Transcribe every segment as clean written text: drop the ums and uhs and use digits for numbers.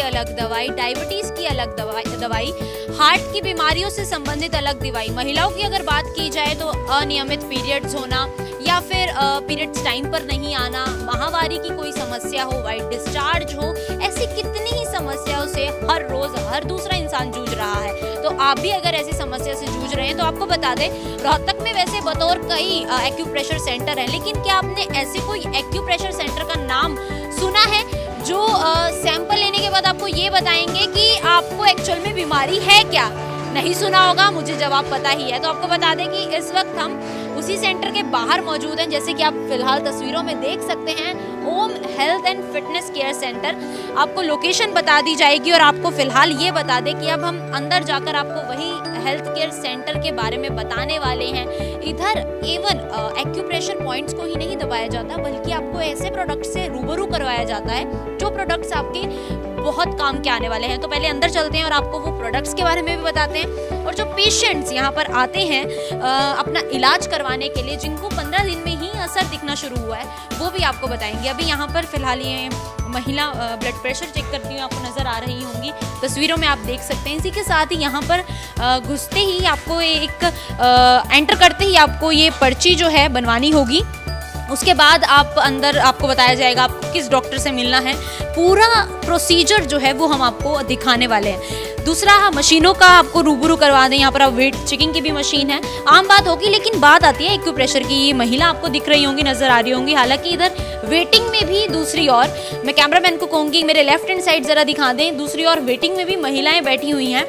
अलग दवाई, डायबिटीज़ की अलग दवाई, हार्ट की बीमारियों से संबंधित अलग दवाई। महिलाओं की अगर बात की जाए तो अनियमित पीरियड्स होना या फिर पीरियड्स टाइम पर नहीं आना, माहवारी की कोई समस्या हो, वाइट डिस्चार्ज हो, ऐसी कितनी ही समस्याओं से हर रोज़ हर दूसरा इंसान जूझ रहा है। तो आप भी अगर ऐसी समस्या से जूझ रहे हैं तो आपको बता दें, रोहतक में वैसे बतौर कई एक्यूप्रेशर सेंटर हैं, लेकिन क्या आपने ऐसे कोई एक्यूप्रेशर सेंटर का नाम सुना है जो सैंपल लेने के बाद आपको ये बताएंगे कि आपको एक्चुअल में बीमारी है क्या? नहीं सुना होगा, मुझे जवाब पता ही है। तो आपको बता दें कि इस वक्त हम उसी सेंटर के बाहर मौजूद हैं, जैसे कि आप फिलहाल तस्वीरों में देख सकते हैं। Om health and fitness care centre, आपको लोकेशन बता दी जाएगी और आपको फिलहाल ये बता दें कि अब हम अंदर जाकर आपको वही हेल्थ केयर सेंटर के बारे में बताने वाले हैं। इधर एवन एक्यूप्रेशर पॉइंट्स को ही नहीं दबाया जाता, बल्कि आपको ऐसे प्रोडक्ट से रूबरू करवाया जाता है जो प्रोडक्ट्स आपके बहुत काम के आने वाले हैं। तो पहले अंदर चलते हैं और आपको वो प्रोडक्ट्स के बारे में भी बताते हैं। और जो पेशेंट्स यहाँ पर आते हैं अपना इलाज करवाने के लिए, जिनको 15 दिन में ही असर दिखना शुरू हुआ है, वो भी आपको बताएंगे। अभी यहाँ पर फिलहाल ये महिला ब्लड प्रेशर चेक करती हुई आपको नज़र आ रही होंगी, तस्वीरों में आप देख सकते हैं। इसी के साथ ही यहाँ पर घुसते ही आपको एक एंटर करते ही आपको ये पर्ची जो है बनवानी होगी। उसके बाद आप अंदर आपको बताया जाएगा आपको किस डॉक्टर से मिलना है। पूरा प्रोसीजर जो है वो हम आपको दिखाने वाले हैं। दूसरा, मशीनों का आपको रूबरू करवा दें। यहाँ पर आप वेट चेकिंग की भी मशीन है, आम बात होगी, लेकिन बात आती है एक्यूप्रेशर की। ये महिला आपको दिख रही होंगी, नज़र आ रही होंगी। हालांकि इधर वेटिंग में भी दूसरी ओर, मैं कैमरामैन को कहूँगी मेरे लेफ्ट हैंड साइड ज़रा दिखा दें, दूसरी ओर वेटिंग में भी महिलाएँ बैठी हुई हैं,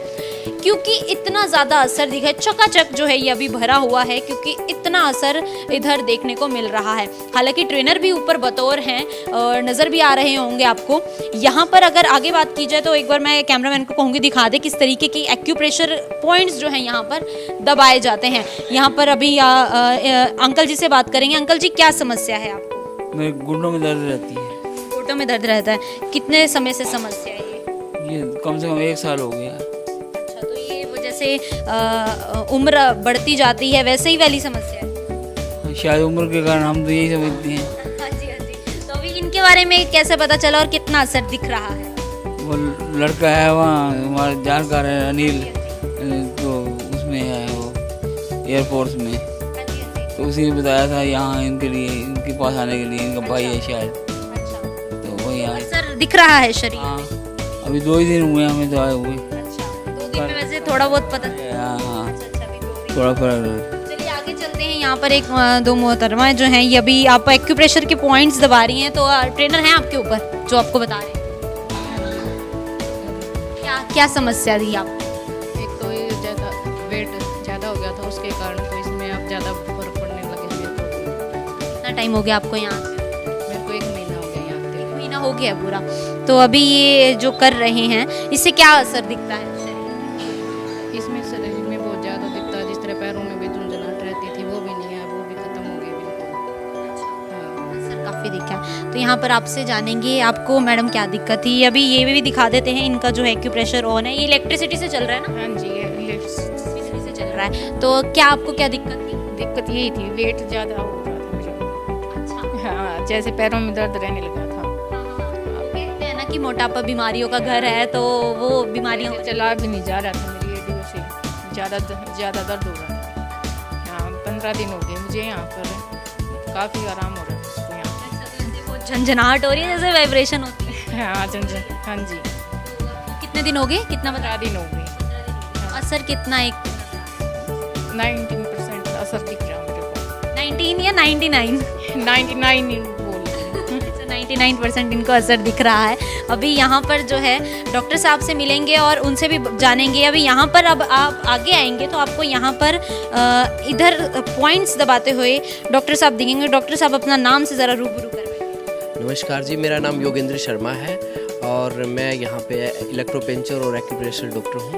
क्योंकि इतना ज़्यादा असर दिखा है। चकाचक जो है ये अभी भरा हुआ है, क्योंकि इतना असर इधर देखने को मिल रहा है। हालांकि ट्रेनर भी ऊपर बतौर हैं और नज़र भी आ रहे होंगे आपको। यहाँ पर अगर आगे बात की जाए तो एक बार मैं कैमरामैन को कहूँगी दिखा दे किस तरीके की एक्यूप्रेशर पॉइंट्स जो हैं यहाँ पर दबाए जाते हैं। यहाँ पर अभी अंकल जी से बात करेंगे। अंकल जी, क्या समस्या है आपको? मेरे घुटनों में दर्द रहती है। घुटनों में दर्द रहता है, कितने समय से समस्या है ये कम से कम 1 साल हो गया। से उम्र बढ़ती जाती है, वैसे ही वाली समस्या है? शायद उम्र के कारण हम तो यही समझते हैं। हाँ जी, हाँ जी। तो अभी इनके बारे में कैसे पता चला और कितना असर दिख रहा है? वो लड़का है वहाँ हमारा जानकार है, अनिल, तो उसमें है वो एयरफोर्स में, तो उसी ने बताया था यहाँ इनके लिए, इनके पास आने के लिए। इनका भाई है शायद, तो वही यहाँ असर दिख रहा है शरीर में? अभी 2 ही दिन हुए हमें तो आए हुए। वैसे थोड़ा बहुत पता थोड़ा फर्क। चलिए आगे चलते हैं। यहाँ पर एक 2 मोहतरमा जो हैं, ये अभी आप एक्यूप्रेशर के पॉइंट्स दबा रही हैं, तो ट्रेनर हैं आपके ऊपर जो आपको बता रहे हैं। क्या समस्या थी आप? एक तो ये ज़्यादा वेट ज़्यादा हो गया था, उसके कारण तो इसमें अब ज़्यादा फर्क पड़ने लगे। कितना टाइम हो गया आपको यहाँ? मेरे को 1 महीना हो गया यहाँ पे। 1 महीना हो गया पूरा। तो अभी ये जो कर रहे हैं, इससे क्या असर दिखता है? इसमें शरीर में बहुत ज़्यादा दिखता है, जिस तरह पैरों में भी झुंझुनाहट रहती थी वो भी नहीं है, वो भी खत्म हो गई बिल्कुल। हाँ, असर काफ़ी दिखा। तो यहाँ पर आपसे जानेंगे आपको मैडम क्या दिक्कत थी। अभी ये भी दिखा देते हैं, इनका जो है एक्यूप्रेशर ऑन है, ये इलेक्ट्रिसिटी से चल रहा है ना? हाँ जी, ये बिजली से चल रहा है। तो क्या आपको क्या दिक्कत थी? दिक्कत यही थी, वेट ज़्यादा हो रहा था मुझे। अच्छा। हाँ, जैसे पैरों में दर्द रहने लगा था। कहते हैं ना कि मोटापा बीमारियों का घर है, तो वो बीमारियों चला भी नहीं जा रहा था, ज़्यादा दर्द हो रहा है। यहाँ 15 दिन हो गए मुझे, यहाँ पर काफ़ी आराम हो रहा है उसको। यहाँ झंझनाहट हो रही है, जैसे वाइब्रेशन होती है। हाँ हाँ जी। कितने दिन हो गए? कितना 15 दिन हो गए। असर कितना? एक 19% असर दिख रहा है मेरे को। 19 या 99? 99 बोल 99% इनको असर दिख रहा है। अभी यहाँ पर जो है डॉक्टर साहब से मिलेंगे और उनसे भी जानेंगे। अभी यहाँ पर अब आप आगे आएंगे तो आपको यहाँ पर इधर पॉइंट्स दबाते हुए डॉक्टर साहब दिखेंगे। डॉक्टर साहब अपना नाम से ज़रा रूबरू करवाइए। नमस्कार जी, मेरा नाम योगेंद्र शर्मा है और मैं यहाँ पे इलेक्ट्रोपेंचर और एक्यूप्रेशर डॉक्टर हूँ।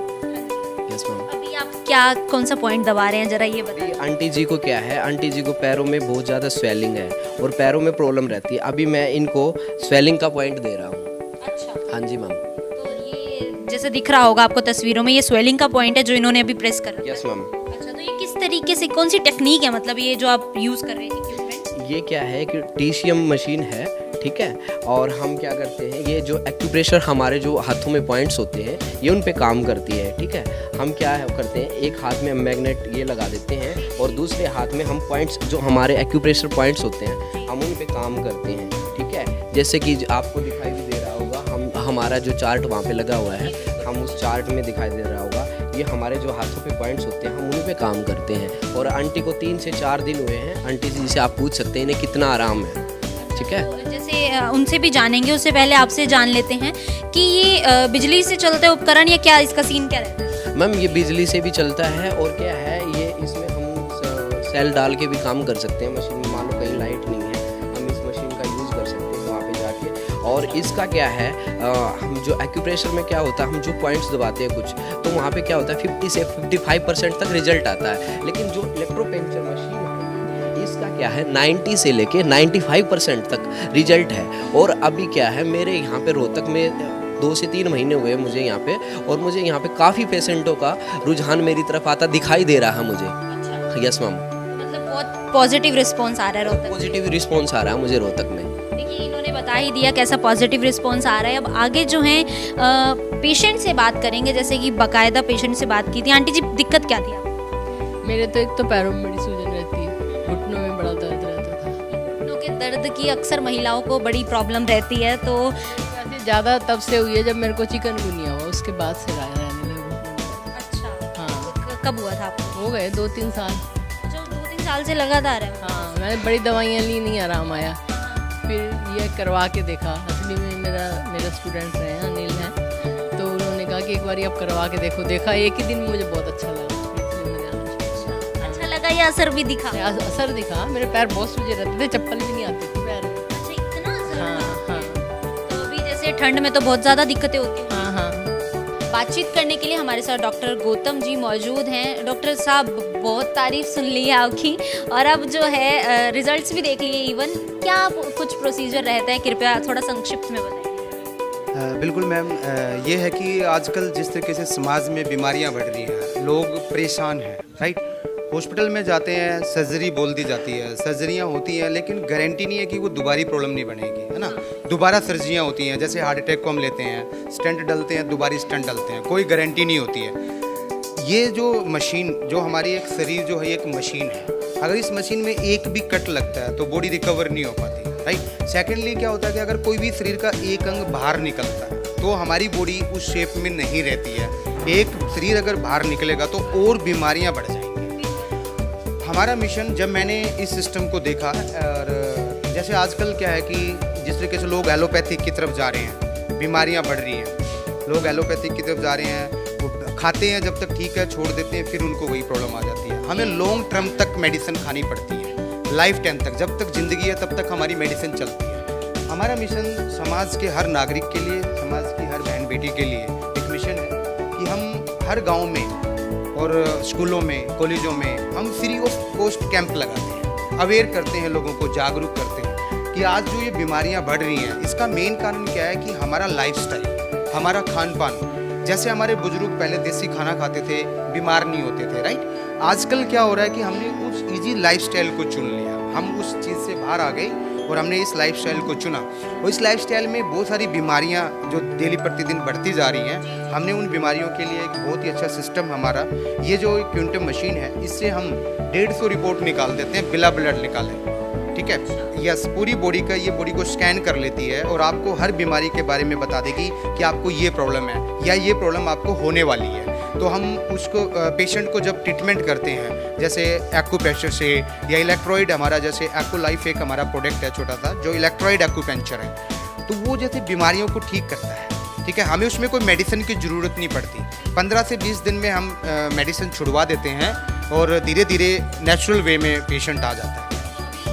Yes ma'am. अभी आप क्या कौन सा पॉइंट दबा रहे हैं, ज़रा ये बताइए। आंटी जी को क्या है, आंटी जी को पैरों में बहुत ज़्यादा स्वेलिंग है और पैरों में प्रॉब्लम रहती है। अभी मैं इनको स्वेलिंग का पॉइंट दे रहा हूँ। अच्छा। हाँ जी मैम। तो ये जैसे दिख रहा होगा आपको तस्वीरों में, ये स्वेलिंग का पॉइंट है जो इन्होंने अभी प्रेस कर रखा है। Yes ma'am. अच्छा, तो ये किस तरीके से, कौन सी टेक्निक है, मतलब ये जो आप यूज़ कर रहे हैं इक्विपमेंट? ये क्या है कि टीसीएम मशीन है, ठीक है। और हम क्या करते हैं, ये जो एक्यूप्रेशर हमारे जो हाथों में पॉइंट्स होते हैं ये उन पे काम करती है, ठीक है। हम क्या करते हैं, एक हाथ में मैग्नेट ये लगा देते हैं और दूसरे हाथ में हम पॉइंट्स जो हमारे एक्यूप्रेशर पॉइंट्स होते हैं हम उन पे काम करते हैं, ठीक है। जैसे कि आपको दिखाई भी दे रहा होगा, हमारा जो चार्ट वहाँ पे लगा हुआ है, हम उस चार्ट में दिखाई दे रहा होगा, ये हमारे जो हाथों पे पॉइंट्स होते हैं हम उन्हीं पे काम करते हैं। और आंटी को 3 से 4 दिन हुए हैं। आंटी जी से आप पूछ सकते हैं इन्हें कितना आराम है, ठीक है। तो जैसे उनसे भी जानेंगे, उससे पहले आपसे जान लेते हैं कि ये बिजली से चलते उपकरण या क्या, इसका सीन क्या रहता है? मैम ये बिजली से भी चलता है और क्या है, ये इसमें हम सेल डाल के भी काम कर सकते हैं। मशीन में मान लो कहीं लाइट नहीं है, हम इस मशीन का यूज़ कर सकते हैं वहाँ पे जाके। और इसका क्या है, हम जो एक्यूप्रेशर में क्या होता है, हम जो पॉइंट्स दबाते हैं कुछ, तो वहाँ पे क्या होता है 50 से 55% तक रिजल्ट आता है। लेकिन जो इलेक्ट्रोपेंचर मशीन है इसका क्या है 90 से लेके 95% तक रिजल्ट है। और अभी क्या है, मेरे यहाँ पे रोहतक में 2 से 3 महीने हुए मुझे यहाँ पे, और मुझे यहाँ पे काफ़ी पेशेंटों का रुझान मेरी तरफ आता दिखाई दे रहा है मुझे। यस मैम, मतलब बहुत पॉजिटिव रिस्पॉन्स आ रहा है रोहतक? पॉजिटिव रिस्पॉन्स आ रहा है मुझे रोहतक में। देखिए इन्होंने बता ही दिया कैसा पॉजिटिव रिस्पॉन्स आ रहा है। अब आगे जो है पेशेंट से बात करेंगे, जैसे कि बाकायदा पेशेंट से बात की थी। आंटी जी दिक्कत क्या थी आपको? मेरे तो एक तो पैरों में बड़ी सूजन रहती है, घुटनों में बड़ा दर्द रहता था। घुटनों के दर्द की अक्सर महिलाओं को बड़ी प्रॉब्लम रहती है, तो वैसे ज़्यादा तब से हुई है जब मेरे को चिकनगुनिया हुआ, उसके बाद से रहने लगा। अच्छा हाँ। कब हुआ था आपको? हो गए 2-3 साल। अच्छा 2-3 साल से लगातार है? हाँ, मैंने बड़ी दवाइयाँ ली, नहीं आराम आया। फिर ये करवा के देखा, असली में मेरा स्टूडेंट रहे हैं, अनिल हैं, तो उन्होंने कहा कि एक बार आप करवा के देखो। देखा एक ही दिन में मुझे बहुत अच्छा लगा, इसलिए मैंने आना शुरू। अच्छा लगा या असर भी दिखा? असर दिखा, मेरे पैर बहुत सूजे रहते थे, चप्पल भी नहीं आती थी पैर में। अच्छा इतना असर? हाँ हाँ तो अभी जैसे ठंड में तो बहुत ज़्यादा दिक्कतें होती हैं। हाँ हाँ। बातचीत करने के लिए हमारे साथ डॉक्टर गौतम जी मौजूद हैं। डॉक्टर साहब बहुत तारीफ सुन ली है आपकी, और अब जो है रिजल्ट्स भी देख लिए इवन। क्या कुछ प्रोसीजर रहता है, कृपया थोड़ा संक्षिप्त में बताइए। बिल्कुल मैम, ये है कि आजकल जिस तरीके से समाज में बीमारियां बढ़ रही हैं, लोग परेशान हैं, राइट। हॉस्पिटल में जाते हैं, सर्जरी बोल दी जाती है, सर्जरियां होती हैं, लेकिन गारंटी नहीं है कि वो दोबारी प्रॉब्लम नहीं बनेगी, है ना। दोबारा सर्जरियां होती हैं, जैसे हार्ट अटैक को हम लेते हैं, स्टेंट डलते हैं, दोबारी स्टेंट डलते हैं, कोई गारंटी नहीं होती है। ये जो मशीन, जो हमारी एक शरीर जो है एक मशीन है, अगर इस मशीन में एक भी कट लगता है तो बॉडी रिकवर नहीं हो पाती, राइट। सेकेंडली क्या होता है कि अगर कोई भी शरीर का एक अंग बाहर निकलता है तो हमारी बॉडी उस शेप में नहीं रहती है। एक शरीर अगर बाहर निकलेगा तो और बीमारियां बढ़ जाएंगी। हमारा मिशन, जब मैंने इस सिस्टम को देखा, और जैसे आजकल क्या है कि जिस तरीके से लोग एलोपैथिक की तरफ जा रहे हैं, बीमारियां बढ़ रही हैं, लोग एलोपैथिक की तरफ जा रहे हैं, वो खाते हैं, जब तक ठीक है छोड़ देते हैं, फिर उनको वही प्रॉब्लम आ जाती है। हमें लॉन्ग टर्म तक मेडिसिन खानी पड़ती है, लाइफ टाइम तक, जब तक ज़िंदगी है तब तक हमारी मेडिसिन चलती है। हमारा मिशन समाज के हर नागरिक के लिए, समाज की हर बहन बेटी के लिए एक मिशन है कि हम हर गाँव में और स्कूलों में, कॉलेजों में हम फ्री ऑफ कॉस्ट कैंप लगाते हैं, अवेयर करते हैं, लोगों को जागरूक करते हैं कि आज जो ये बीमारियां बढ़ रही हैं इसका मेन कारण क्या है कि हमारा लाइफस्टाइल, हमारा खान पान। जैसे हमारे बुजुर्ग पहले देसी खाना खाते थे, बीमार नहीं होते थे, राइट। आजकल क्या हो रहा है कि हमने उस इजी लाइफस्टाइल को चुन लिया, हम उस चीज़ से बाहर आ गए और हमने इस लाइफस्टाइल को चुना। और इस लाइफस्टाइल में बहुत सारी बीमारियां जो डेली प्रतिदिन बढ़ती जा रही हैं, हमने उन बीमारियों के लिए एक बहुत ही अच्छा सिस्टम, हमारा ये जो क्विंटम मशीन है, इससे हम 150 रिपोर्ट निकाल देते हैं बिना ब्लड निकाले, ठीक है। यस, पूरी बॉडी का, ये बॉडी को स्कैन कर लेती है और आपको हर बीमारी के बारे में बता देगी कि आपको ये प्रॉब्लम है या ये प्रॉब्लम आपको होने वाली है। तो हम उसको पेशेंट को जब ट्रीटमेंट करते हैं, जैसे एक्यूप्रेशर से या इलेक्ट्रॉइड, हमारा जैसे एक्ू लाइफ एक हमारा प्रोडक्ट है छोटा सा, जो इलेक्ट्रॉइड एक्यूपेंचर है, तो वो जैसे बीमारियों को ठीक करता है, ठीक है। हमें उसमें कोई मेडिसिन की ज़रूरत नहीं पड़ती। 15 से 20 दिन में हम मेडिसिन छुड़वा देते हैं और धीरे धीरे नेचुरल वे में पेशेंट आ जाता है।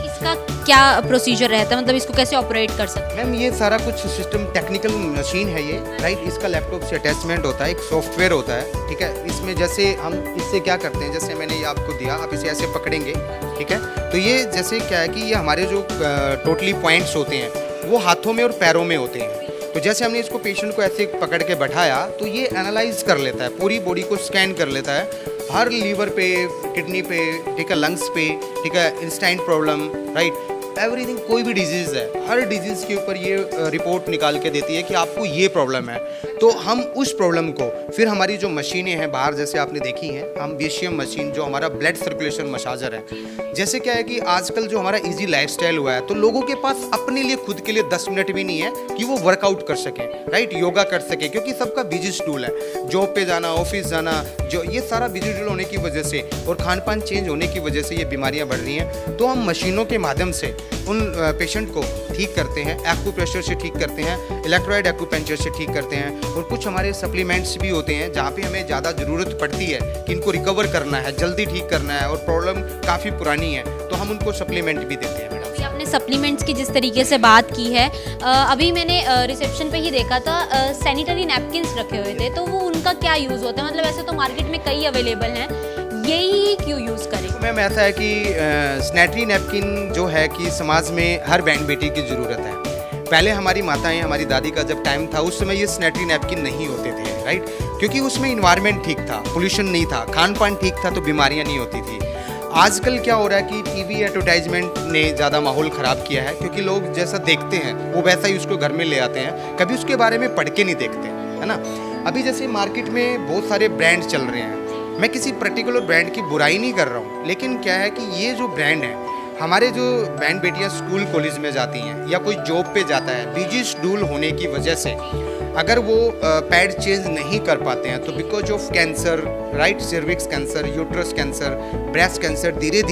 इसका क्या प्रोसीजर रहता है, मतलब इसको कैसे ऑपरेट कर सकते हैं? मैम ये सारा कुछ सिस्टम टेक्निकल मशीन है ये, राइट। इसका लैपटॉप से अटैचमेंट होता है, एक सॉफ्टवेयर होता है, ठीक है। इसमें जैसे हम इससे क्या करते हैं, जैसे मैंने ये आपको दिया, आप इसे ऐसे पकड़ेंगे, ठीक है। तो ये जैसे क्या है कि ये हमारे जो टोटली पॉइंट्स होते हैं वो हाथों में और पैरों में होते हैं। तो जैसे हमने इसको पेशेंट को ऐसे पकड़ के बैठाया तो ये एनालाइज कर लेता है, पूरी बॉडी को स्कैन कर लेता है, हर लीवर पे, किडनी पे, ठीक है, लंग्स पे, ठीक है, इंस्टाइन प्रॉब्लम, राइट, एवरीथिंग, कोई भी डिजीज़ है, हर डिजीज़ के ऊपर ये रिपोर्ट निकाल के देती है कि आपको ये प्रॉब्लम है। तो हम उस प्रॉब्लम को फिर हमारी जो मशीनें हैं बाहर, जैसे आपने देखी हैं, हम बीसीएम मशीन जो हमारा ब्लड सर्कुलेशन मसाजर है, जैसे क्या है कि आजकल जो हमारा इजी लाइफस्टाइल हुआ है, तो लोगों के पास अपने लिए खुद के लिए 10 मिनट भी नहीं है कि वो वर्कआउट कर सकें, राइट, योगा कर सकें, क्योंकि सबका बिजी शेड्यूल है, जॉब पे जाना, ऑफिस जाना, जो ये सारा बिजी शेड्यूल होने की वजह से और खान पान चेंज होने की वजह से ये बीमारियां बढ़ रही हैं। तो हम मशीनों के माध्यम से उन पेशेंट को ठीक करते हैं, एक्यूप्रेशर से ठीक करते हैं, इलेक्ट्रॉइड एक्यूपेंचर से ठीक करते हैं, और कुछ हमारे सप्लीमेंट्स भी होते हैं जहाँ पे हमें ज़्यादा ज़रूरत पड़ती है कि इनको रिकवर करना है, जल्दी ठीक करना है और प्रॉब्लम काफ़ी पुरानी है, तो हम उनको सप्लीमेंट भी देते हैं। मैडम, अभी आपने सप्लीमेंट्स की जिस तरीके से बात की है, अभी मैंने रिसेप्शन पे ही देखा था सैनिटरी नैपकिन्स रखे हुए थे, तो वो उनका क्या यूज़ होता है? मतलब ऐसे तो मार्केट में कई अवेलेबल हैं, यही क्यों यूज़ करें? मैम ऐसा है कि सैनिटरी नैपकिन जो है कि समाज में हर बहन बेटी की ज़रूरत है। पहले हमारी माताएं, हमारी दादी का जब टाइम था, उस समय ये सैनिटरी नैपकिन नहीं होते थे, राइट, क्योंकि उसमें इन्वायरमेंट ठीक था, पोल्यूशन नहीं था, खान पान ठीक था, तो बीमारियां नहीं होती थी। आजकल क्या हो रहा है कि टीवी एडवर्टाइजमेंट ने ज़्यादा माहौल ख़राब किया है, क्योंकि लोग जैसा देखते हैं वो वैसा ही उसको घर में ले आते हैं, कभी उसके बारे में पढ़ के नहीं देखते, है ना। अभी जैसे मार्केट में बहुत सारे ब्रांड चल रहे हैं, मैं किसी पर्टिकुलर ब्रांड की बुराई नहीं कर रहा हूँ, लेकिन क्या है कि ये जो ब्रांड है, हमारे जो बहन बेटियाँ स्कूल कॉलेज में जाती हैं या कोई जॉब पे जाता है, बिजी शेड्यूल होने की वजह से अगर वो पैड चेंज नहीं कर पाते हैं, तो because of cancer, right, cervix cancer, uterus cancer, breast cancer धीरे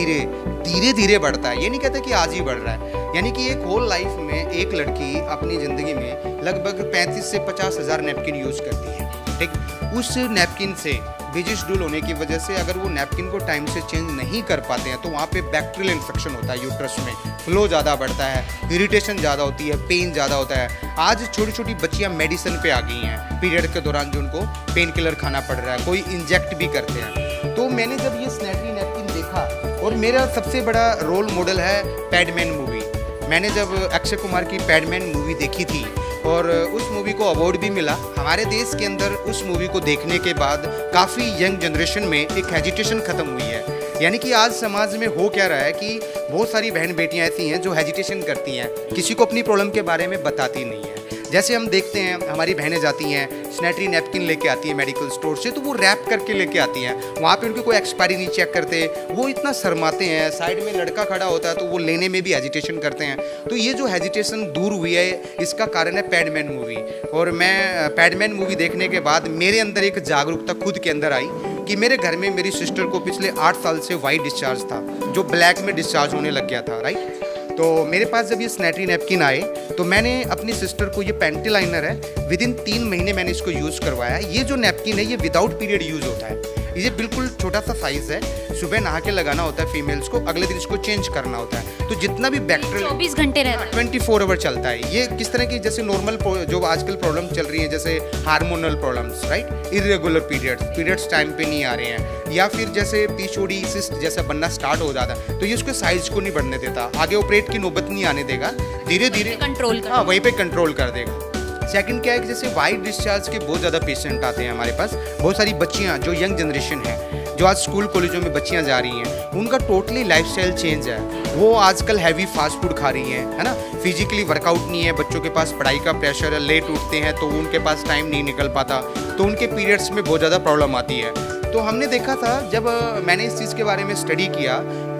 धीरे बढ़ता है। ये नहीं कहते कि आज ही बढ़ रहा है, यानी कि एक होल लाइफ में एक लड़की अपनी ज़िंदगी में लगभग 35 से 50 हज़ार नैपकिन यूज़ करती है, ठीक। उस नैपकिन से बिजी शेड्यूल होने की वजह से अगर वो नैपकिन को टाइम से चेंज नहीं कर पाते हैं, तो वहाँ पे बैक्टीरियल इन्फेक्शन होता है यूट्रस में, फ्लो ज़्यादा बढ़ता है, इरिटेशन ज़्यादा होती है, पेन ज़्यादा होता है। आज छोटी छोटी बच्चियाँ मेडिसिन पे आ गई हैं पीरियड के दौरान, जो उनको पेन किलर खाना पड़ रहा है, कोई इंजेक्ट भी करते हैं। तो मैंने जब ये सैनिटरी नैपकिन देखा, और मेरा सबसे बड़ा रोल मॉडल है पैडमैन मूवी। मैंने जब अक्षय कुमार की पैडमैन मूवी देखी थी और उस मूवी को अवार्ड भी मिला, हमारे देश के अंदर उस मूवी को देखने के बाद काफ़ी यंग जनरेशन में एक हेजिटेशन ख़त्म हुई है। यानी कि आज समाज में हो क्या रहा है कि बहुत सारी बहन बेटियां ऐसी हैं जो हेजिटेशन करती हैं, किसी को अपनी प्रॉब्लम के बारे में बताती नहीं है। जैसे हम देखते हैं हमारी बहनें जाती हैं, सैनिटरी नैपकिन लेके आती हैं मेडिकल स्टोर से, तो वो रैप करके लेके आती हैं, वहाँ पे उनकी कोई एक्सपायरी नहीं चेक करते, वो इतना शर्माते हैं, साइड में लड़का खड़ा होता है तो वो लेने में भी हेजिटेशन करते हैं। तो ये जो हेजिटेशन दूर हुई है, इसका कारण है पैडमैन मूवी। और मैं पैडमैन मूवी देखने के बाद मेरे अंदर एक जागरूकता खुद के अंदर आई कि मेरे घर में मेरी सिस्टर को पिछले 8 साल से वाइट डिस्चार्ज था, जो ब्लैक में डिस्चार्ज होने लग गया था, राइट। तो मेरे पास जब ये सैनिटरी नैपकिन आए, तो मैंने अपनी सिस्टर को, ये पैंटी लाइनर है, विदिन 3 महीने मैंने इसको यूज़ करवाया। ये जो नैपकिन है ये विदाउट पीरियड यूज़ होता है, ये बिल्कुल छोटा सा साइज़ है, सुबह नहा के लगाना होता है फीमेल्स को, अगले दिन इसको चेंज करना होता है। तो जितना भी बैक्टीरियल 24 घंटे रहता है, 24 आवर चलता है। ये किस तरह की, जैसे नॉर्मल जो आजकल प्रॉब्लम चल रही है, जैसे hormonal problems, right, irregular periods time पे नहीं आ रहे हैं, या फिर जैसे पीसीओडी सिस्ट जैसा बनना स्टार्ट हो जाता है, तो ये उसके साइज को नहीं बढ़ने देता, आगे ऑपरेट की नौबत नहीं आने देगा, धीरे धीरे कंट्रोल हाँ वहीं पे कंट्रोल कर देगा। सेकंड क्या है कि जैसे वाइट डिस्चार्ज के बहुत ज़्यादा पेशेंट आते हैं हमारे पास, बहुत सारी बच्चियाँ जो यंग जनरेशन है, जो आज स्कूल कॉलेजों में बच्चियाँ जा रही हैं, उनका टोटली लाइफस्टाइल चेंज है। वो आजकल हैवी फास्ट फूड खा रही हैं, है ना, फिजिकली वर्कआउट नहीं है, बच्चों के पास पढ़ाई का प्रेशर है, लेट उठते हैं तो उनके पास टाइम नहीं निकल पाता, तो उनके पीरियड्स में बहुत ज़्यादा प्रॉब्लम आती है। तो हमने देखा था, जब मैंने इस चीज़ के बारे में स्टडी किया,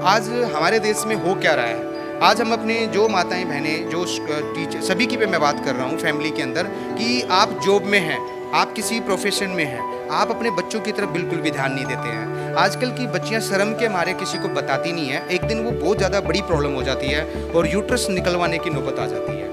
आज हमारे देश में हो क्या रहा है। आज हम अपने जो माताएं बहनें, जो टीचर, सभी की पे मैं बात कर रहा हूँ फैमिली के अंदर, कि आप जॉब में हैं, आप किसी प्रोफेशन में हैं, आप अपने बच्चों की तरफ बिल्कुल भी ध्यान नहीं देते हैं। आजकल की बच्चियां शर्म के मारे किसी को बताती नहीं है, एक दिन वो बहुत ज़्यादा बड़ी प्रॉब्लम हो जाती है और यूट्रस निकलवाने की नौबत आ जाती है।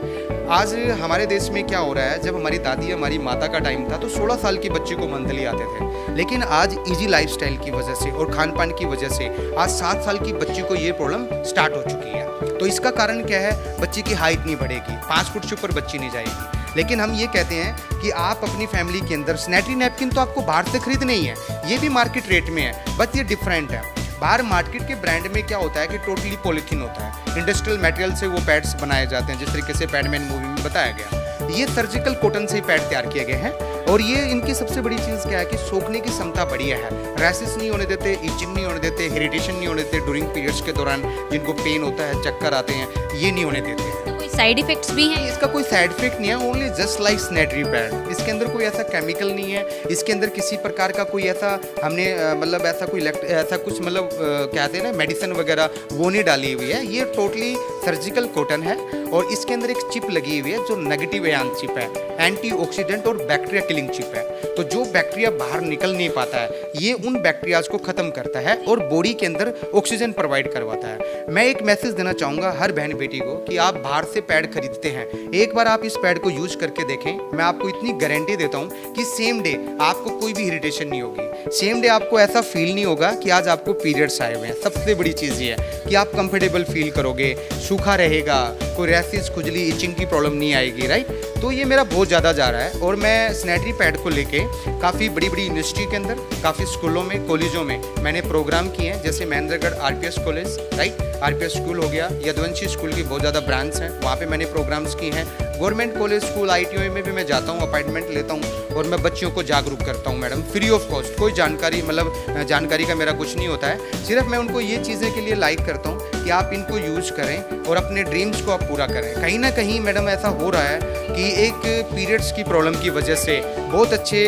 आज हमारे देश में क्या हो रहा है, जब हमारी दादी, हमारी माता का टाइम था, तो 16 साल की बच्ची को मंथली आते थे, लेकिन आज इजी लाइफस्टाइल की वजह से और खान पान की वजह से आज 7 साल की बच्ची को ये प्रॉब्लम स्टार्ट हो चुकी है। तो इसका कारण क्या है, बच्ची की हाइट नहीं बढ़ेगी, 5 फुट से ऊपर बच्ची नहीं जाएगी। लेकिन हम ये कहते हैं कि आप अपनी फैमिली के अंदर सैनिटरी नैपकिन तो आपको बाहर से खरीदने ही है, ये भी मार्केट रेट में है, बट ये डिफरेंट है। बाहर मार्केट के ब्रांड में क्या होता है कि टोटली पॉलीथीन होता है, इंडस्ट्रियल मटेरियल से वो पैड्स बनाए जाते हैं, जिस तरीके से पैडमैन मूवी में बताया गया। ये सर्जिकल कॉटन से ही पैड तैयार किए गए हैं, और ये इनकी सबसे बड़ी चीज़ क्या है कि सोखने की क्षमता बढ़िया है, रैसेस नहीं होने देते, इचिंग नहीं होने देते, इरिटेशन नहीं होने देते ड्यूरिंग पीरियड्स के दौरान, जिनको पेन होता है, चक्कर आते हैं, ये नहीं होने देते हैं। तो कोई साइड इफेक्ट्स भी हैं? इसका कोई साइड इफेक्ट नहीं है, only just like sanitary pad. इसके अंदर कोई ऐसा केमिकल नहीं है, इसके अंदर किसी प्रकार का कोई ऐसा हमने मतलब ऐसा कोई ऐसा कुछ मतलब कहते हैं ना मेडिसिन वगैरह, वो नहीं डाली हुई है। ये टोटली सर्जिकल कॉटन है और इसके अंदर एक चिप लगी हुई है जो नेगेटिव आयन चिप है, एंटीऑक्सीडेंट और बैक्टीरिया किलिंग चिप है। तो जो बैक्टीरिया बाहर निकल नहीं पाता है, ये उन बैक्टीरियाज को खत्म करता है और बॉडी के अंदर ऑक्सीजन प्रोवाइड करवाता है। मैं एक मैसेज देना चाहूँगा हर बहन बेटी को कि आप बाहर से पैड खरीदते हैं, एक बार आप इस पैड को यूज करके देखें। मैं आपको इतनी गारंटी देता हूँ कि सेम डे आपको कोई भी इरिटेशन नहीं होगी, सेम डे आपको ऐसा फील नहीं होगा कि आज आपको पीरियड्स आए हुए हैं। सबसे बड़ी चीज़ ये है कि आप कंफर्टेबल फील करोगे, सूखा रहेगा, कोई रैसेस, खुजली, इचिंग की प्रॉब्लम नहीं आएगी, राइट। तो ये मेरा बहुत ज़्यादा जा रहा है और मैं सैनिटरी पैड को लेके काफ़ी बड़ी बड़ी यूनिवर्सिटी के अंदर, काफ़ी स्कूलों में, कॉलेजों में मैंने प्रोग्राम किए हैं, जैसे Mahendragarh RPS college, right, RPS school हो गया, यदुवंशी स्कूल की बहुत ज़्यादा ब्रांच हैं, वहाँ पे मैंने प्रोग्राम्स किए हैं। गवर्नमेंट कॉलेज, स्कूल, आईटीओ में भी मैं जाता हूँ, अपॉइंटमेंट लेता हूँ और मैं बच्चियों को जागरूक करता हूँ मैडम, फ्री ऑफ कॉस्ट। कोई जानकारी मतलब जानकारी का मेरा कुछ नहीं होता है, सिर्फ मैं उनको ये चीज़ें के लिए लाइक करता हूँ कि आप इनको यूज़ करें और अपने ड्रीम्स को आप पूरा करें। कहीं ना कहीं मैडम ऐसा हो रहा है कि एक पीरियड्स की प्रॉब्लम की वजह से बहुत अच्छे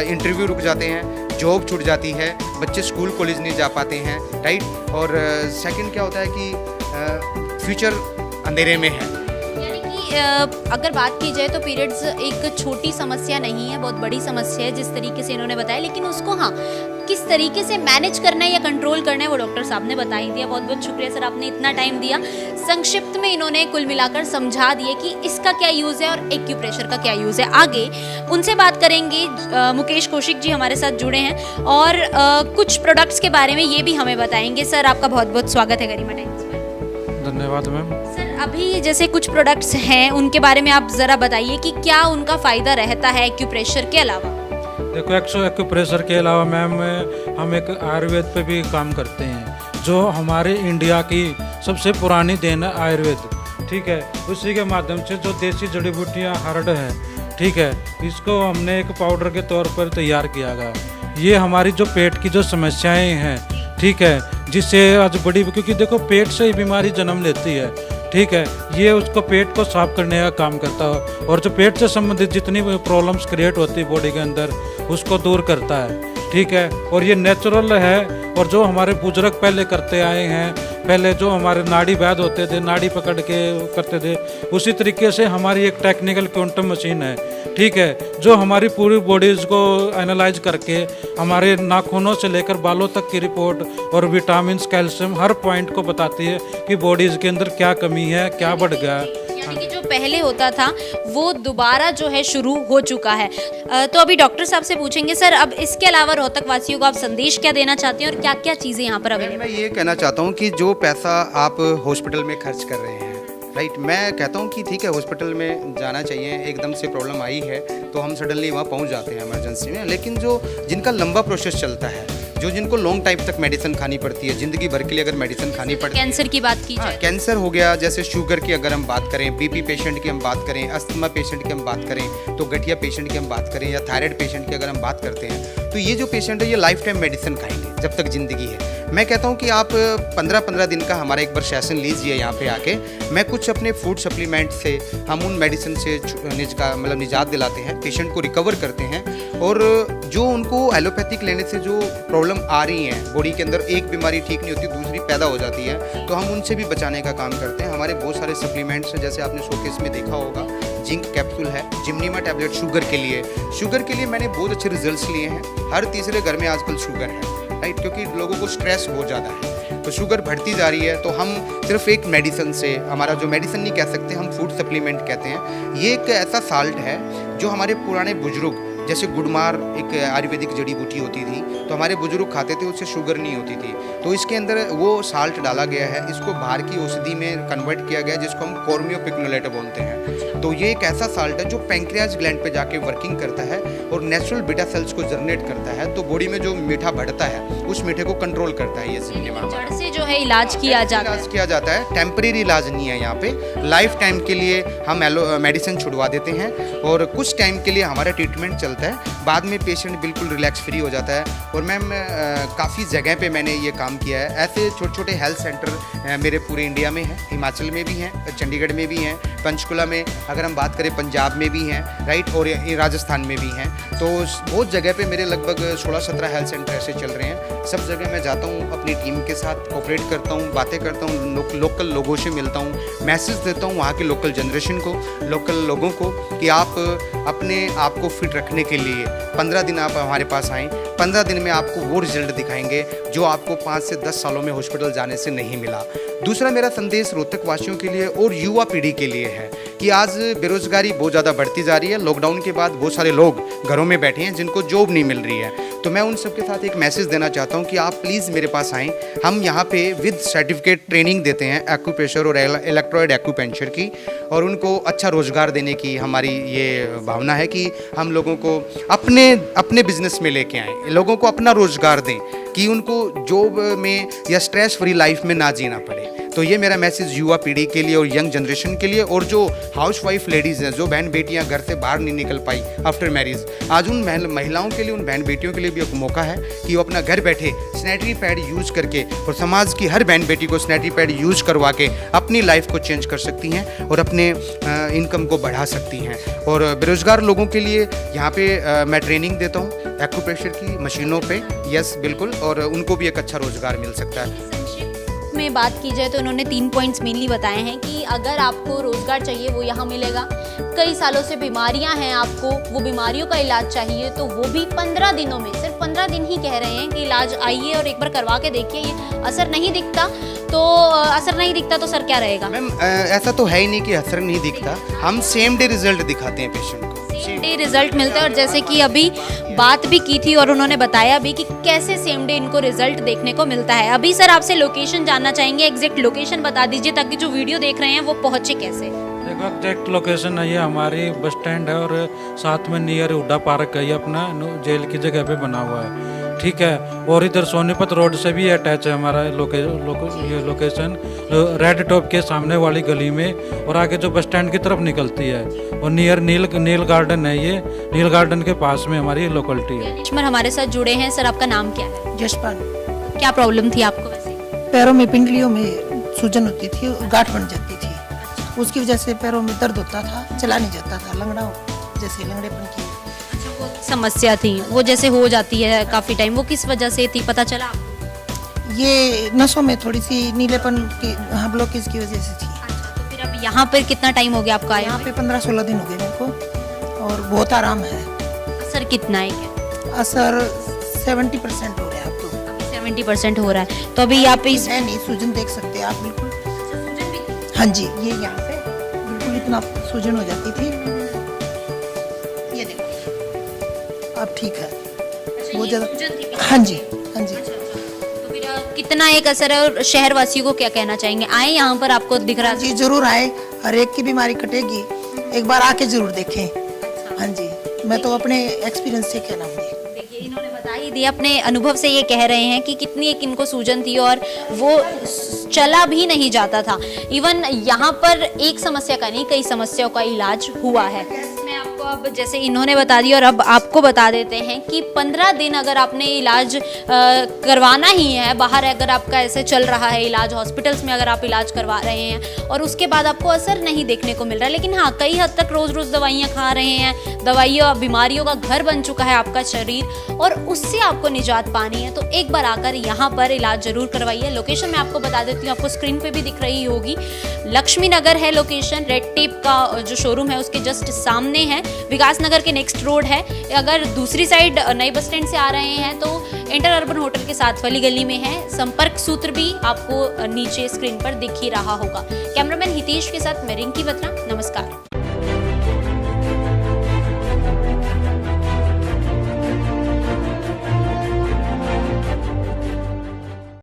इंटरव्यू रुक जाते हैं, जॉब छूट जाती है, बच्चे स्कूल कॉलेज नहीं जा पाते हैं, राइट। और सेकंड क्या होता है कि फ्यूचर अंधेरे में है। यानी कि अगर बात की जाए तो पीरियड्स एक छोटी समस्या नहीं है, बहुत बड़ी समस्या है जिस तरीके से इन्होंने बताया, लेकिन उसको हाँ किस तरीके से मैनेज करना है या कंट्रोल करना है वो डॉक्टर साहब ने बता ही दिया। बहुत बहुत शुक्रिया सर, आपने इतना टाइम दिया। संक्षिप्त में इन्होंने कुल मिलाकर समझा दिए कि इसका क्या यूज़ है और एक्यूप्रेशर का क्या यूज़ है। आगे उनसे बात करेंगे, मुकेश कौशिक जी हमारे साथ जुड़े हैं और कुछ प्रोडक्ट्स के बारे में ये भी हमें बताएंगे। सर आपका बहुत बहुत स्वागत है गरिमा टाइम्स में। धन्यवाद मैम। सर अभी जैसे कुछ प्रोडक्ट्स हैं उनके बारे में आप ज़रा बताइए कि क्या उनका फ़ायदा रहता है एक्यूप्रेशर के अलावा। देखो एक्यूप्रेशर के अलावा मैम हम एक आयुर्वेद पे भी काम करते हैं, जो हमारे इंडिया की सबसे पुरानी देन है आयुर्वेद, ठीक है। उसी के माध्यम से जो देसी जड़ी बूटियाँ हर्ड है, ठीक है, इसको हमने एक पाउडर के तौर पर तैयार किया गया। ये हमारी जो पेट की जो समस्याएं हैं, ठीक है, जिससे आज बड़ी, क्योंकि देखो पेट से ही बीमारी जन्म लेती है, ठीक है, ये उसको पेट को साफ करने का काम करता है और जो पेट से संबंधित जितनी प्रॉब्लम्स क्रिएट होती है बॉडी के अंदर उसको दूर करता है, ठीक है। और ये नेचुरल है और जो हमारे बुजुर्ग पहले करते आए हैं, पहले जो हमारे नाड़ी वैद्य होते थे, नाड़ी पकड़ के करते थे, उसी तरीके से हमारी एक टेक्निकल क्वांटम मशीन है, ठीक है, जो हमारी पूरी बॉडीज़ को एनालाइज करके हमारे नाखूनों से लेकर बालों तक की रिपोर्ट और विटामिन, कैल्शियम हर पॉइंट को बताती है कि बॉडीज़ के अंदर क्या कमी है, क्या बढ़ गया। यानी कि जो पहले होता था वो दोबारा जो है शुरू हो चुका है। तो अभी डॉक्टर साहब से पूछेंगे सर, अब इसके अलावा रोहतक वासियों को आप संदेश क्या देना चाहते हैं और क्या क्या चीज़ें यहाँ पर अवेलेबल। मैं ये कहना चाहता हूँ कि जो पैसा आप हॉस्पिटल में खर्च कर रहे हैं, राइट, मैं कहता हूँ कि ठीक है हॉस्पिटल में जाना चाहिए, एकदम से प्रॉब्लम आई है तो हम सडनली वहाँ पहुँच जाते हैं इमरजेंसी में, लेकिन जो जिनका लंबा प्रोसेस चलता है, जो जिनको लॉन्ग टाइम तक मेडिसिन खानी पड़ती है, ज़िंदगी भर के लिए अगर मेडिसिन खानी पड़ती है, कैंसर की बात की हाँ, जाए, कैंसर हो गया, जैसे शुगर की अगर हम बात करें, बीपी पेशेंट की हम बात करें, अस्थमा पेशेंट की हम बात करें, तो गठिया पेशेंट की हम बात करें, या थायराइड पेशेंट की अगर हम बात करते हैं, तो ये जो पेशेंट है ये लाइफ टाइम मेडिसिन खाएंगे जब तक ज़िंदगी है। मैं कहता हूँ कि आप 15-15 दिन का हमारा एक बार सेशन लीजिए यहाँ पे आके। मैं कुछ अपने फूड सप्लीमेंट से हम उन मेडिसिन से निजात दिलाते हैं, पेशेंट को रिकवर करते हैं, और जो उनको एलोपैथिक लेने से जो प्रॉब्लम आ रही है बॉडी के अंदर, एक बीमारी ठीक नहीं होती दूसरी पैदा हो जाती है, तो हम उनसे भी बचाने का काम करते हैं। हमारे बहुत सारे सप्लीमेंट्स हैं, जैसे आपने शोकेस में देखा होगा, जिंक कैप्सूल है, जिम्नीमा टैबलेट शुगर के लिए मैंने बहुत अच्छे रिजल्ट्स लिए हैं। हर तीसरे घर में आजकल शुगर है, राइट, क्योंकि लोगों को स्ट्रेस बहुत ज़्यादा है, तो शुगर बढ़ती जा रही है। तो हम सिर्फ एक मेडिसिन से, हमारा जो मेडिसिन नहीं कह सकते, हम फूड सप्लीमेंट कहते हैं, ये एक ऐसा साल्ट है जो हमारे पुराने बुजुर्ग, जैसे गुड़मार एक आयुर्वेदिक जड़ी बूटी होती थी, तो हमारे बुजुर्ग खाते थे, उससे शुगर नहीं होती थी, तो इसके अंदर वो साल्ट डाला गया है, इसको बाहर की औषधि में कन्वर्ट किया गया है, जिसको हम कॉर्मियोपिग्नोलेट बोलते हैं। तो तो ये एक ऐसा साल्ट है जो पैंक्रियाज ग्लैंड पे जाके वर्किंग करता है और नेचुरल बीटा सेल्स को जनरेट करता है, तो बॉडी में जो मीठा बढ़ता है उस मीठे को कंट्रोल करता है ये सिनेमा। जड़ से जो है इलाज किया जाता है। इलाज किया जाता है, टेम्परेरी इलाज नहीं है यहाँ पे, लाइफ टाइम के लिए हम मेडिसिन छुड़वा देते हैं और कुछ टाइम के लिए हमारा ट्रीटमेंट चलता है, बाद में पेशेंट बिल्कुल रिलैक्स फ्री हो जाता है। और मैम काफ़ी जगह पे मैंने ये काम किया है, ऐसे छोटे छोटे हेल्थ सेंटर मेरे पूरे इंडिया में हैं, हिमाचल में भी हैं, चंडीगढ़ में भी हैं, पंचकुला में, अगर हम बात करें पंजाब में भी हैं, राइट, और राजस्थान में भी हैं। तो बहुत जगह पे मेरे लगभग 16-17 हेल्थ सेंटर ऐसे चल रहे हैं। सब जगह मैं जाता हूँ, अपनी टीम के साथ कोऑपरेट करता हूँ, बातें करता हूँ, लोकल लोगों से मिलता हूँ, मैसेज देता हूँ वहाँ के लोकल जनरेशन को, लोकल लोगों को कि आप अपने आप को फिट रखने के लिए 15 दिन आप हमारे पास आएँ, 15 दिन में आपको वो रिजल्ट दिखाएंगे जो आपको 5 से 10 सालों में हॉस्पिटल जाने से नहीं मिला। दूसरा मेरा संदेश रोहतक वासियों के लिए और युवा पीढ़ी के लिए है कि आज बेरोजगारी बहुत ज़्यादा बढ़ती जा रही है। लॉकडाउन के बाद बहुत सारे लोग घरों में बैठे हैं जिनको जॉब नहीं मिल रही है, तो मैं उन सब के साथ एक मैसेज देना चाहता हूं कि आप प्लीज़ मेरे पास आएँ। हम यहाँ पे विद सर्टिफिकेट ट्रेनिंग देते हैं एक्यूप्रेशर और इलेक्ट्रॉइड एक्यूपेंचर की, और उनको अच्छा रोज़गार देने की हमारी ये भावना है कि हम लोगों को अपने बिजनेस में लेके आएँ, लोगों को अपना रोज़गार दें कि उनको जॉब में या स्ट्रेस फ्री लाइफ में ना जीना पड़े। तो ये मेरा मैसेज युवा पीढ़ी के लिए और यंग जनरेशन के लिए, और जो हाउस वाइफ लेडीज़ हैं, जो बहन बेटियां घर से बाहर नहीं निकल पाई आफ्टर मैरिज, आज उन महिलाओं के लिए, उन बहन बेटियों के लिए भी एक मौका है कि वो अपना घर बैठे सैनिटरी पैड यूज करके, और समाज की हर बहन बेटी को सैनिटरी पैड यूज करवा के अपनी लाइफ को चेंज कर सकती हैं और अपने इनकम को बढ़ा सकती हैं। और बेरोजगार लोगों के लिए यहाँ पे मैं ट्रेनिंग देता हूँ एक्यूप्रेशर की मशीनों पे, यस बिल्कुल, और उनको भी एक अच्छा रोजगार मिल सकता है। में बात की जाए तो उन्होंने 3 पॉइंट्स मेनली बताए हैं कि अगर आपको रोजगार चाहिए वो यहाँ मिलेगा, कई सालों से बीमारियां हैं, आपको वो बीमारियों का इलाज चाहिए तो वो भी 15 दिनों में, सिर्फ 15 दिन ही कह रहे हैं कि इलाज आइए और एक बार करवा के देखिए, ये असर नहीं दिखता तो सर क्या रहेगा? मैम ऐसा तो है ही नहीं कि असर नहीं दिखता, हम सेम डे रिजल्ट दिखाते हैं पेशेंट को, सेम डे रिजल्ट मिलता है। और जैसे कि अभी बात भी की थी और उन्होंने बताया भी कि कैसे सेम डे इनको रिजल्ट देखने को मिलता है। अभी सर आपसे लोकेशन जानना चाहेंगे, एग्जैक्ट लोकेशन बता दीजिए ताकि जो वीडियो देख रहे हैं वो पहुंचे कैसे। देखो एग्जैक्ट लोकेशन है, ये हमारी बस स्टैंड है और साथ में नियर हुड्डा पार्क है, ये अपना जेल की जगह पे बना हुआ है, ठीक है। और इधर सोनीपत रोड से भी अटैच है हमारा ये लोकेशन, रेड टॉप के सामने वाली गली में, और आगे जो बस स्टैंड की तरफ निकलती है, और नियर नील गार्डन है, ये नील गार्डन के पास में हमारी लोकेलिटी है। करिश्मा हमारे साथ जुड़े हैं। सर आपका नाम क्या है? जसपाल। क्या प्रॉब्लम थी आपको वैसे? पैरों में पिंडलियों में सूजन होती थी और गांठ बन जाती थी, उसकी वजह से पैरों में दर्द होता था, चला नहीं जाता था, जैसे लंगड़ेपन की समस्या थी वो जैसे हो जाती है काफी टाइम, वो किस वजह से थी पता चला? ये नसों में थोड़ी सी नीलेपन की ब्लॉकेज की वजह से थी। तो फिर अब यहाँ पर कितना टाइम हो गया आपका आए? यहाँ पे 15-16 दिन हो गए मेरे को और बहुत आराम है। असर कितना है? असर 70% हो रहा है अब तो। 70% हो रहा है, तो अभी यहाँ पे है नहीं, सूजन देख सकते हैं आप बिल्कुल। हाँ जी, ये यहाँ पे बिल्कुल इतना सूजन हो जाती थी, ये देखो अब ठीक है, बहुत ज़्यादा। हाँ जी, हाँ जी। तो फिर कितना एक असर है, और शहर वासियों को क्या कहना चाहेंगे? आए यहाँ पर, आपको दिख रहा है? जी जरूर आए, हर एक की बीमारी कटेगी, एक बार आके जरूर देखें। हाँ जी, मैं तो अपने एक्सपीरियंस से कहना मुझे। देखिए इन्होंने बता ही दिया, अपने अनुभव से ये कह रहे हैं कि कितनी एक इनको सूजन थी और वो चला भी नहीं जाता था। इवन यहाँ पर एक समस्या का नहीं, कई समस्याओं का इलाज हुआ है। मैं आपको अब जैसे इन्होंने बता दिया और अब आपको बता देते हैं कि 15 दिन अगर आपने इलाज करवाना ही है, बाहर अगर आपका ऐसे चल रहा है इलाज, हॉस्पिटल्स में अगर आप इलाज करवा रहे हैं और उसके बाद आपको असर नहीं देखने को मिल रहा है, लेकिन हाँ कई हद तक रोज़ रोज़ दवाइयाँ खा रहे हैं, दवाइयों बीमारियों का घर बन चुका है आपका शरीर और उससे आपको निजात पानी है, तो एक बार आकर यहाँ पर इलाज जरूर करवाइए। लोकेशन मैं आपको बता देती हूँ, आपको स्क्रीन पे भी दिख रही होगी, लक्ष्मी नगर है लोकेशन, रेड टेप का जो शोरूम है उसके जस्ट सामने है, विकास नगर के नेक्स्ट रोड है। अगर दूसरी साइड नई बस स्टैंड से आ रहे हैं तो इंटर अर्बन होटल के साथ वाली गली में है। संपर्क सूत्र भी आपको नीचे स्क्रीन पर दिख ही रहा होगा। कैमरामैन हितेश के साथ मैं रिंकी बत्रा, नमस्कार।